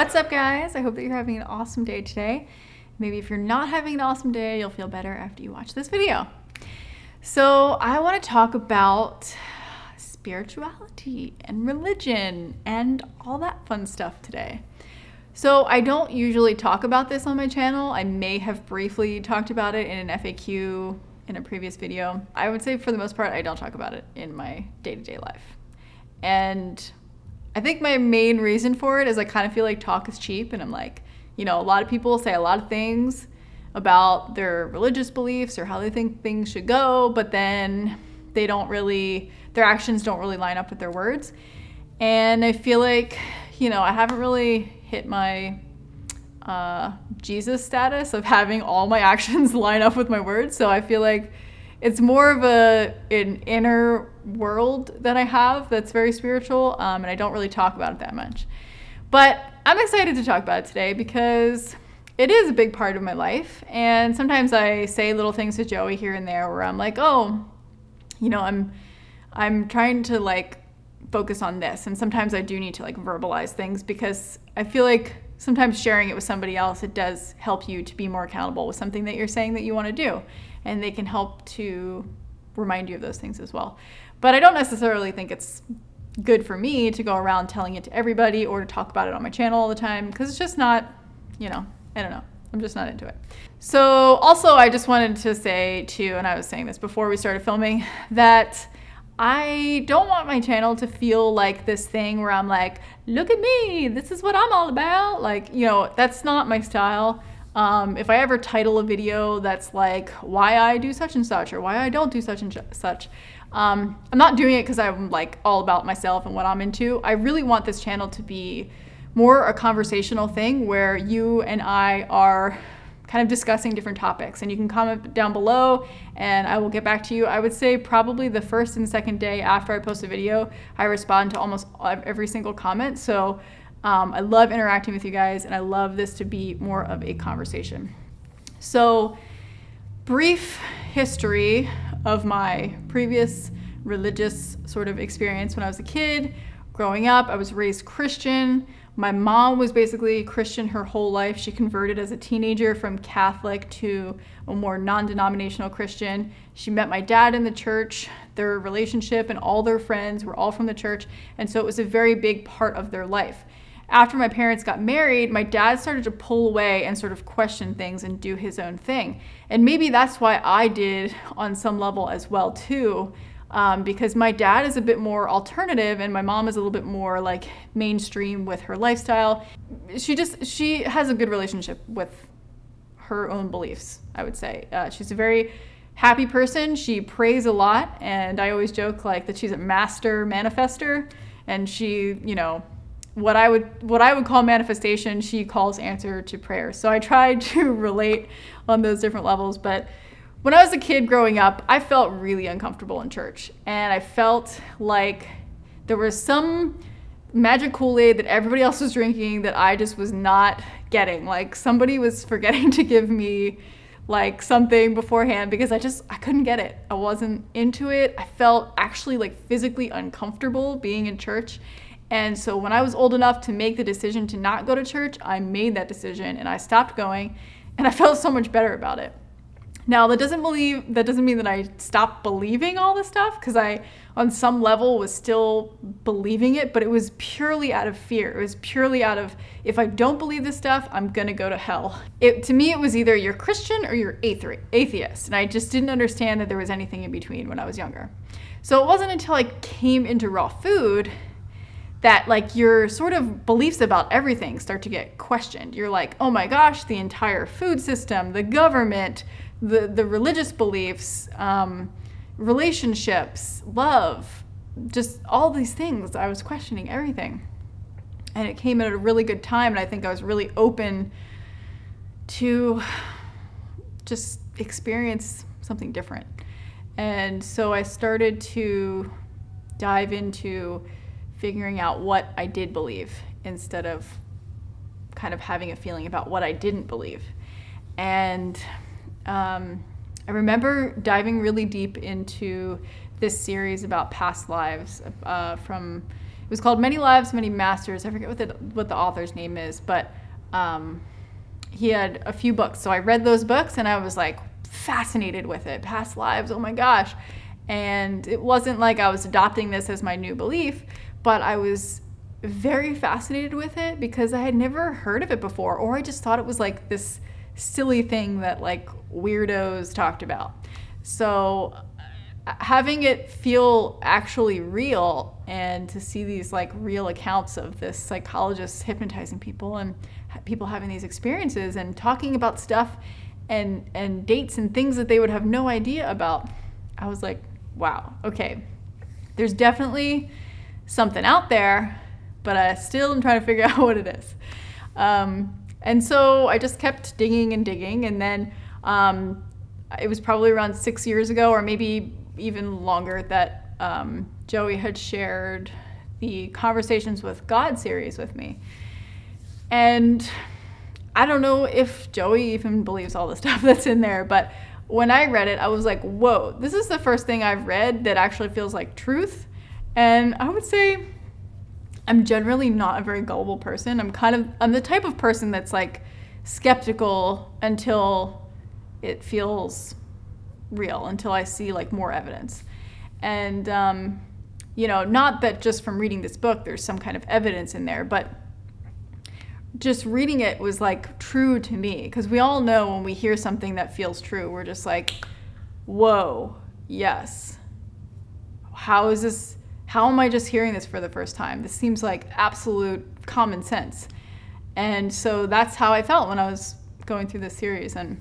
What's up, guys? I hope that you're having an awesome day today. Maybe if you're not having an awesome day, you'll feel better after you watch this video. So I want to talk about spirituality and religion and all that fun stuff today. So I don't usually talk about this on my channel. I may have briefly talked about it in an FAQ in a previous video. I would say for the most part, I don't talk about it in my day-to-day life. And I think my main reason for it is I kind of feel like talk is cheap, and I'm like, you know, a lot of people say a lot of things about their religious beliefs or how they think things should go, but then they don't really, their actions don't really line up with their words. And I feel like, you know, I haven't really hit my Jesus status of having all my actions line up with my words. So I feel like it's more of an inner world that I have that's very spiritual, and I don't really talk about it that much. But I'm excited to talk about it today because it is a big part of my life, and sometimes I say little things to Joey here and there where I'm like, oh, you know, I'm trying to like focus on this, and sometimes I do need to like verbalize things because I feel like sometimes sharing it with somebody else, it does help you to be more accountable with something that you're saying that you want to do. And they can help to remind you of those things as well. But I don't necessarily think it's good for me to go around telling it to everybody or to talk about it on my channel all the time, because it's just not, you know, I don't know. I'm just not into it. So also I just wanted to say too, and I was saying this before we started filming, that I don't want my channel to feel like this thing where I'm like, look at me, this is what I'm all about. Like, you know, that's not my style. If I ever title a video that's like why I do such and such or why I don't do such and such, I'm not doing it because I'm like all about myself and what I'm into. I really want this channel to be more a conversational thing where you and I are kind of discussing different topics, and you can comment down below and I will get back to you. I would say probably the first and second day after I post a video, I respond to almost every single comment. So I love interacting with you guys, and I love this to be more of a conversation. So, brief history of my previous religious sort of experience when I was a kid. Growing up, I was raised Christian. My mom was basically Christian her whole life. She converted as a teenager from Catholic to a more non-denominational Christian. She met my dad in the church. Their relationship and all their friends were all from the church, and so it was a very big part of their life. After my parents got married, my dad started to pull away and sort of question things and do his own thing. And maybe that's why I did on some level as well too, because my dad is a bit more alternative and my mom is a little bit more like mainstream with her lifestyle. She has a good relationship with her own beliefs, I would say. She's a very happy person. She prays a lot, and I always joke like that she's a master manifester, and she, you know, what I would call manifestation, she calls answer to prayer. So I tried to relate on those different levels. But when I was a kid growing up, I felt really uncomfortable in church, and I felt like there was some magic Kool-Aid that everybody else was drinking that I just was not getting. Like somebody was forgetting to give me like something beforehand because I couldn't get it. I wasn't into it. I felt actually like physically uncomfortable being in church. And so when I was old enough to make the decision to not go to church, I made that decision and I stopped going, and I felt so much better about it. Now that doesn't mean that I stopped believing all this stuff, because I on some level was still believing it, but it was purely out of fear. It was purely out of, if I don't believe this stuff, I'm gonna go to hell. To me, it was either you're Christian or you're atheist, and I just didn't understand that there was anything in between when I was younger. So it wasn't until I came into raw food that like your sort of beliefs about everything start to get questioned. You're like, oh my gosh, the entire food system, the government, the religious beliefs, relationships, love, just all these things. I was questioning everything. And it came at a really good time, and I think I was really open to just experience something different. And so I started to dive into figuring out what I did believe instead of kind of having a feeling about what I didn't believe. And I remember diving really deep into this series about past lives from was called Many Lives, Many Masters. I forget what the author's name is, but he had a few books. So I read those books and I was like fascinated with it. Past lives, oh my gosh. And it wasn't like I was adopting this as my new belief, but I was very fascinated with it because I had never heard of it before, or I just thought it was like this silly thing that like weirdos talked about. So having it feel actually real and to see these like real accounts of this psychologist hypnotizing people and people having these experiences and talking about stuff and dates and things that they would have no idea about, I was like, wow, okay, there's definitely something out there, but I still am trying to figure out what it is. And so I just kept digging and digging, and then it was probably around 6 years ago, or maybe even longer, that Joey had shared the Conversations with God series with me. And I don't know if Joey even believes all the stuff that's in there, but when I read it, I was like, whoa, this is the first thing I've read that actually feels like truth. And I would say I'm generally not a very gullible person. I'm the type of person that's like skeptical until it feels real, until I see like more evidence. And, you know, not that just from reading this book, there's some kind of evidence in there, but just reading it was like true to me. Because we all know when we hear something that feels true, we're just like, whoa, yes. How is this? How am I just hearing this for the first time? This seems like absolute common sense. And so that's how I felt when I was going through this series. And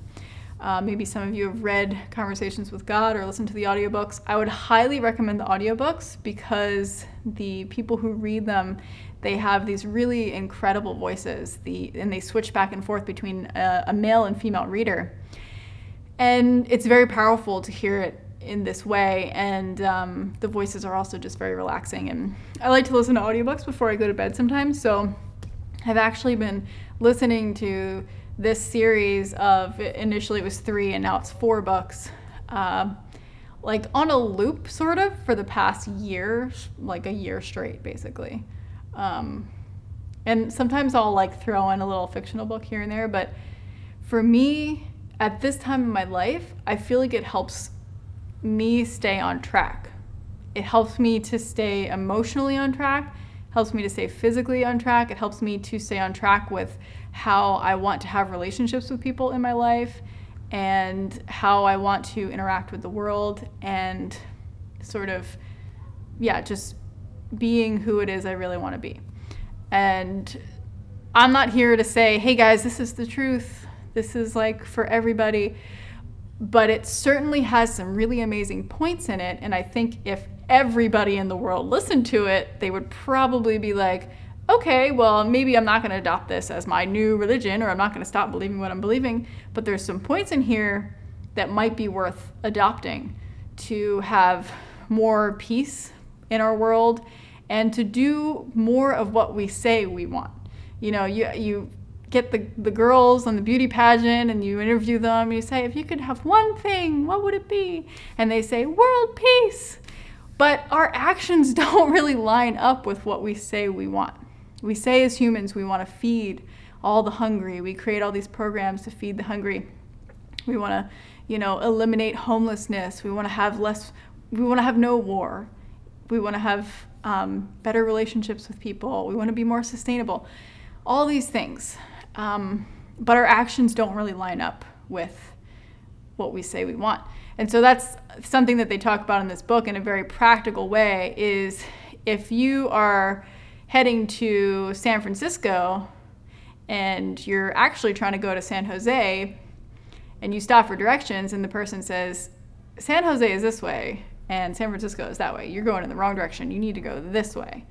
maybe some of you have read Conversations with God or listened to the audiobooks. I would highly recommend the audiobooks because the people who read them, they have these really incredible voices. And they switch back and forth between a male and female reader. And it's very powerful to hear it in this way, and the voices are also just very relaxing. And I like to listen to audiobooks before I go to bed sometimes, so I've actually been listening to this series of, initially it was 3 and now it's 4 books, like on a loop sort of for the past year, like a year straight basically. And sometimes I'll like throw in a little fictional book here and there, but for me at this time in my life, I feel like it helps me stay on track. It helps me to stay emotionally on track, helps me to stay physically on track. It helps me to stay on track with how I want to have relationships with people in my life and how I want to interact with the world and sort of, yeah, just being who it is I really want to be. And I'm not here to say, hey guys, this is the truth. This is like for everybody. But it certainly has some really amazing points in it. And I think if everybody in the world listened to it, they would probably be like, okay, well, maybe I'm not going to adopt this as my new religion, or I'm not going to stop believing what I'm believing. But there's some points in here that might be worth adopting to have more peace in our world and to do more of what we say we want. You know, you get the girls on the beauty pageant and you interview them and you say, if you could have one thing, what would it be? And they say, world peace. But our actions don't really line up with what we say we want. We say as humans we want to feed all the hungry. We create all these programs to feed the hungry. We want to, you know, eliminate homelessness. We want to have no war. We want to have better relationships with people. We want to be more sustainable. All these things. But our actions don't really line up with what we say we want. And so that's something that they talk about in this book in a very practical way, is if you are heading to San Francisco and you're actually trying to go to San Jose and you stop for directions and the person says, San Jose is this way and San Francisco is that way. You're going in the wrong direction. You need to go this way.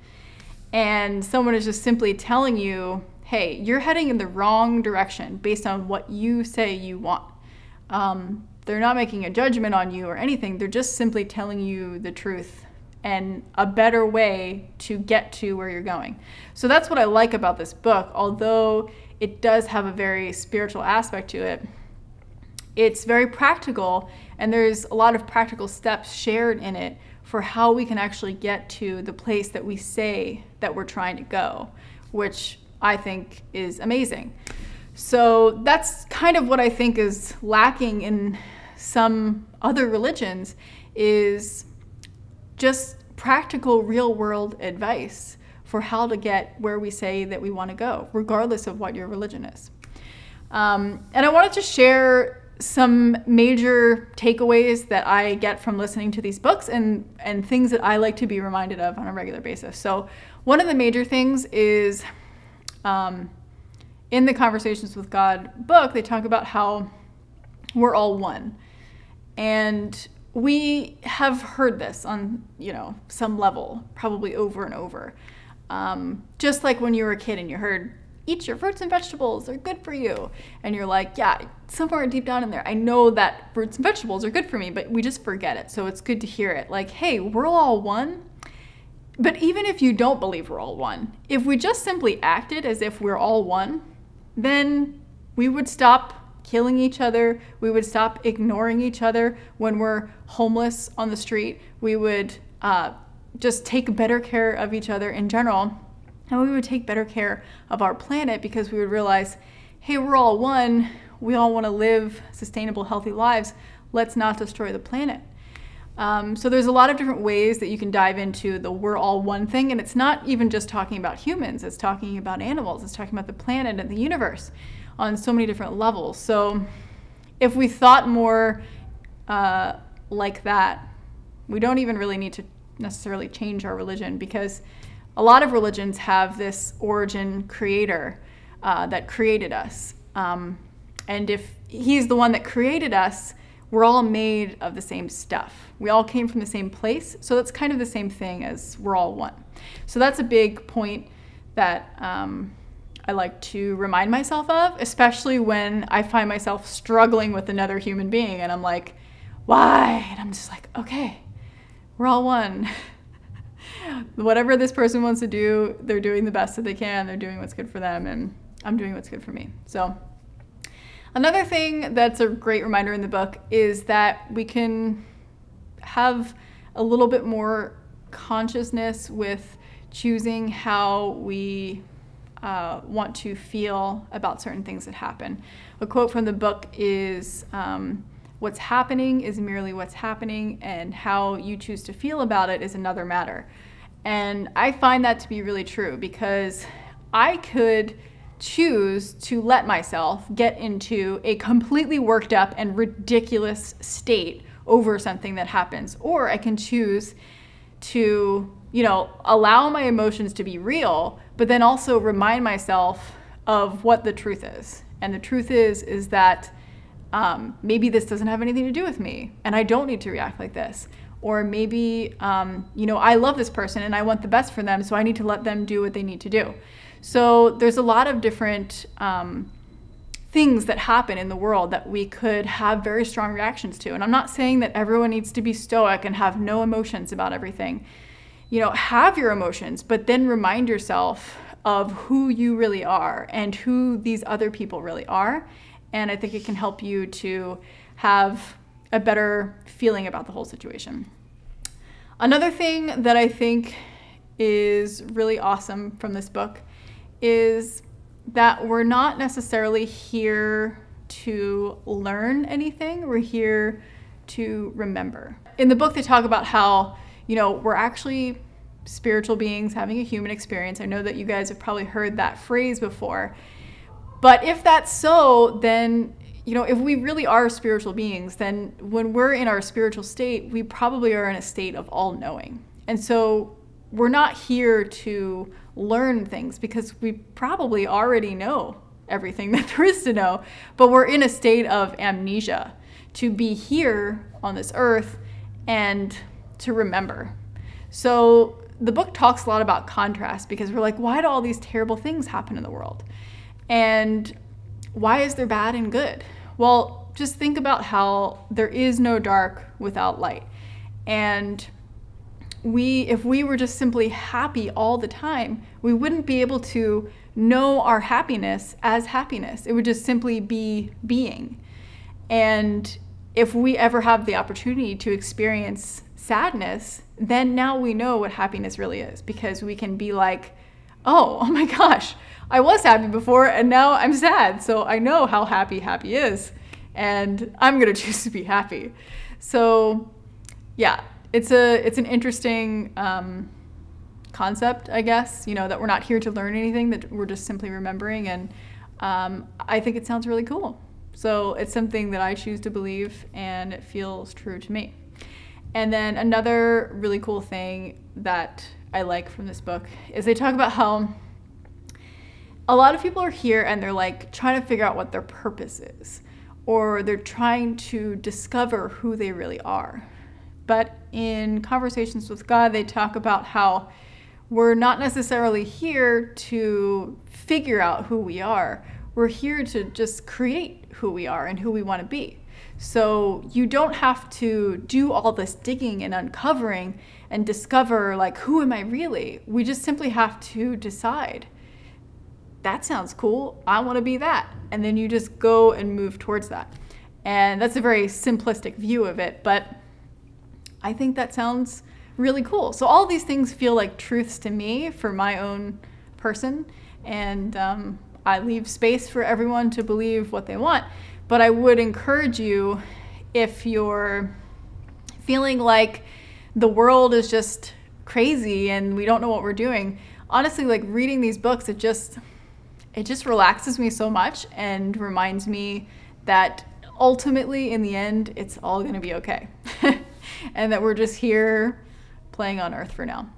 And someone is just simply telling you, hey, you're heading in the wrong direction based on what you say you want. They're not making a judgment on you or anything. They're just simply telling you the truth and a better way to get to where you're going. So that's what I like about this book. Although it does have a very spiritual aspect to it, it's very practical, and there's a lot of practical steps shared in it for how we can actually get to the place that we say that we're trying to go, which I think is amazing. So that's kind of what I think is lacking in some other religions, is just practical real world advice for how to get where we say that we want to go, regardless of what your religion is. And I wanted to share some major takeaways that I get from listening to these books and things that I like to be reminded of on a regular basis. So one of the major things is in the Conversations with God book, they talk about how we're all one. And we have heard this on, some level, probably over and over. Just like when you were a kid and you heard, eat your fruits and vegetables, they're good for you. And you're like, yeah, somewhere deep down in there, I know that fruits and vegetables are good for me, but we just forget it. So it's good to hear it. Like, hey, we're all one. But even if you don't believe we're all one, if we just simply acted as if we're all one, then we would stop killing each other. We would stop ignoring each other when we're homeless on the street. We would just take better care of each other in general. And we would take better care of our planet, because we would realize, hey, we're all one. We all want to live sustainable, healthy lives. Let's not destroy the planet. So there's a lot of different ways that you can dive into the we're all one thing. And it's not even just talking about humans. It's talking about animals. It's talking about the planet and the universe on so many different levels. So if we thought more like that, we don't even really need to necessarily change our religion, because a lot of religions have this origin creator that created us. And if he's the one that created us, we're all made of the same stuff. We all came from the same place. So that's kind of the same thing as we're all one. So that's a big point that I like to remind myself of, especially when I find myself struggling with another human being and I'm like, why? And I'm just like, okay, we're all one. Whatever this person wants to do, they're doing the best that they can. They're doing what's good for them, and I'm doing what's good for me. So another thing that's a great reminder in the book is that we can have a little bit more consciousness with choosing how we want to feel about certain things that happen. A quote from the book is, what's happening is merely what's happening, and how you choose to feel about it is another matter. And I find that to be really true, because I could choose to let myself get into a completely worked up and ridiculous state over something that happens, or I can choose to, allow my emotions to be real, but then also remind myself of what the truth is. And the truth is that maybe this doesn't have anything to do with me, and I don't need to react like this. Or maybe, I love this person and I want the best for them, so I need to let them do what they need to do. So there's a lot of different things that happen in the world that we could have very strong reactions to. And I'm not saying that everyone needs to be stoic and have no emotions about everything. Have your emotions, but then remind yourself of who you really are and who these other people really are. And I think it can help you to have a better feeling about the whole situation. Another thing that I think is really awesome from this book is that we're not necessarily here to learn anything. We're here to remember. In the book, they talk about how, we're actually spiritual beings having a human experience. I know that you guys have probably heard that phrase before. But if that's so, then if we really are spiritual beings, then when we're in our spiritual state, we probably are in a state of all-knowing. And so we're not here to learn things, because we probably already know everything that there is to know, but we're in a state of amnesia to be here on this earth and to remember. So the book talks a lot about contrast, because we're like, why do all these terrible things happen in the world? And why is there bad and good? Well, just think about how there is no dark without light. And if we were just simply happy all the time, we wouldn't be able to know our happiness as happiness. It would just simply be being. And if we ever have the opportunity to experience sadness, then now we know what happiness really is, because we can be like, oh my gosh, I was happy before and now I'm sad. So I know how happy is, and I'm going to choose to be happy. So yeah, it's an interesting concept, I guess, you know, that we're not here to learn anything, that we're just simply remembering. And I think it sounds really cool. So it's something that I choose to believe, and it feels true to me. And then another really cool thing that I like from this book is they talk about how a lot of people are here and they're like trying to figure out what their purpose is, or they're trying to discover who they really are. But in Conversations with God, they talk about how we're not necessarily here to figure out who we are. We're here to just create who we are and who we want to be. So you don't have to do all this digging and uncovering and discover, like, who am I really? We just simply have to decide, that sounds cool, I want to be that. And then you just go and move towards that. And that's a very simplistic view of it, but I think that sounds really cool. So all these things feel like truths to me for my own person. And I leave space for everyone to believe what they want. But I would encourage you, if you're feeling like the world is just crazy and we don't know what we're doing, honestly, like, reading these books, it just relaxes me so much and reminds me that ultimately, in the end, it's all going to be okay. And that we're just here playing on Earth for now.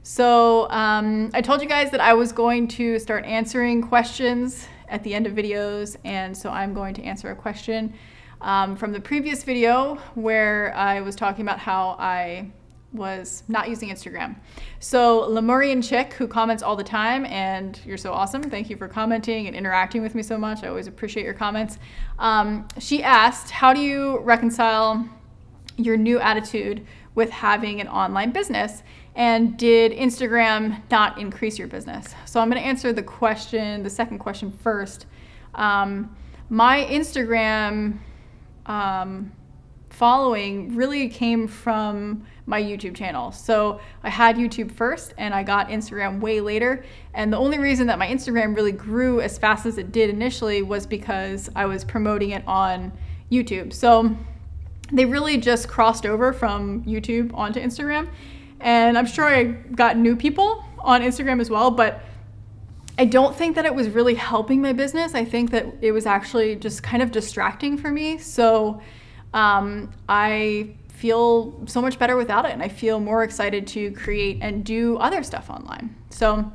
So I told you guys that I was going to start answering questions at the end of videos, and so I'm going to answer a question from the previous video where I was talking about how I was not using Instagram. So Lemurian Chick, who comments all the time, and you're so awesome, thank you for commenting and interacting with me so much, I always appreciate your comments. She asked, how do you reconcile your new attitude with having an online business, and did Instagram not increase your business? So I'm going to answer the second question first. My Instagram following really came from my YouTube channel. So I had YouTube first and I got Instagram way later. And the only reason that my Instagram really grew as fast as it did initially was because I was promoting it on YouTube. So they really just crossed over from YouTube onto Instagram. And I'm sure I got new people on Instagram as well, but I don't think that it was really helping my business. I think that it was actually just kind of distracting for me. So I feel so much better without it, and I feel more excited to create and do other stuff online. So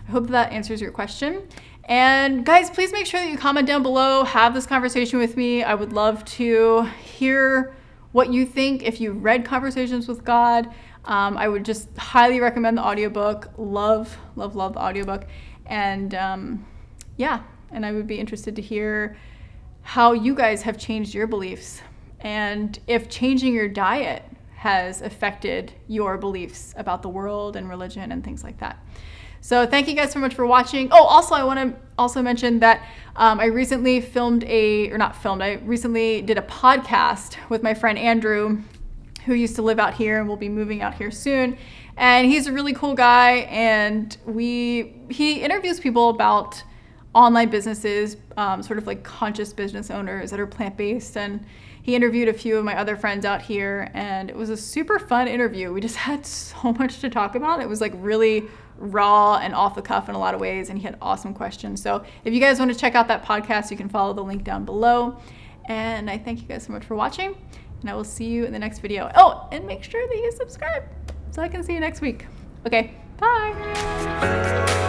I hope that answers your question. And guys, please make sure that you comment down below, have this conversation with me. I would love to hear what you think if you read Conversations with God. I would just highly recommend the audiobook. Love the audiobook. And yeah, and I would be interested to hear how you guys have changed your beliefs, and if changing your diet has affected your beliefs about the world and religion and things like that. So thank you guys so much for watching. Oh, also I want to also mention that I recently I recently did a podcast with my friend Andrew, who used to live out here and will be moving out here soon. And he's a really cool guy, and he interviews people about online businesses, sort of like conscious business owners that are plant-based. And he interviewed a few of my other friends out here, and it was a super fun interview. We just had so much to talk about. It was like really raw and off the cuff in a lot of ways, and he had awesome questions. So if you guys want to check out that podcast, you can follow the link down below. And I thank you guys so much for watching, and I will see you in the next video. Oh, and make sure that you subscribe so I can see you next week. Okay, bye.